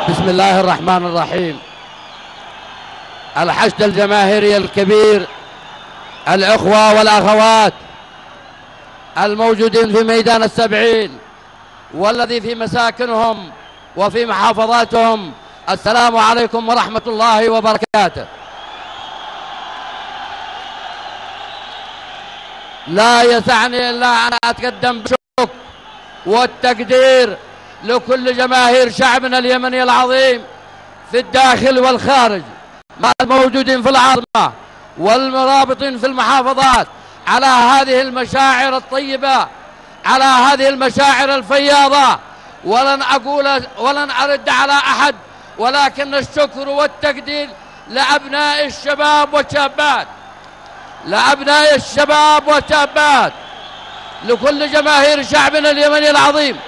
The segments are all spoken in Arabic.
بسم الله الرحمن الرحيم. الحشد الجماهيري الكبير، الأخوة والأخوات الموجودين في ميدان السبعين والذي في مساكنهم وفي محافظاتهم، السلام عليكم ورحمة الله وبركاته. لا يسعني إلا أن أتقدم بالشكر والتقدير لكل جماهير شعبنا اليمني العظيم في الداخل والخارج، مع الموجودين في العاصمة والمرابطين في المحافظات، على هذه المشاعر الطيبة، على هذه المشاعر الفياضة. ولن أرد على أحد، ولكن الشكر والتقدير لأبناء الشباب والشابات، لأبناء الشباب والشابات، لكل جماهير شعبنا اليمني العظيم.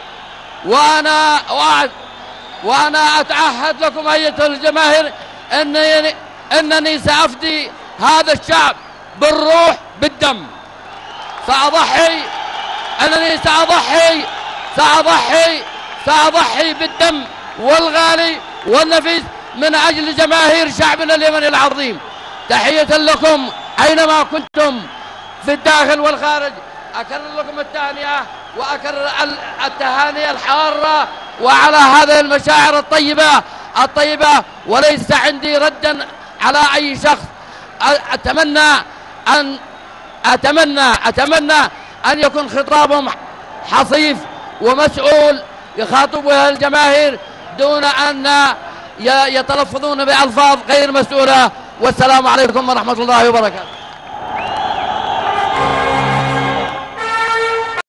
وأنا أتعهد لكم أيها الجماهير أنني سأفدي هذا الشعب بالروح بالدم. سأضحي بالدم والغالي والنفيس من أجل جماهير شعبنا اليمني العظيم. تحية لكم أينما كنتم في الداخل والخارج. أكرر لكم التهنئة وأكرر التهاني الحارة وعلى هذه المشاعر الطيبة، وليس عندي ردا على أي شخص. أتمنى أن يكون خطابهم حصيف ومسؤول يخاطب بها الجماهير دون أن يتلفظون بألفاظ غير مسؤولة. والسلام عليكم ورحمة الله وبركاته.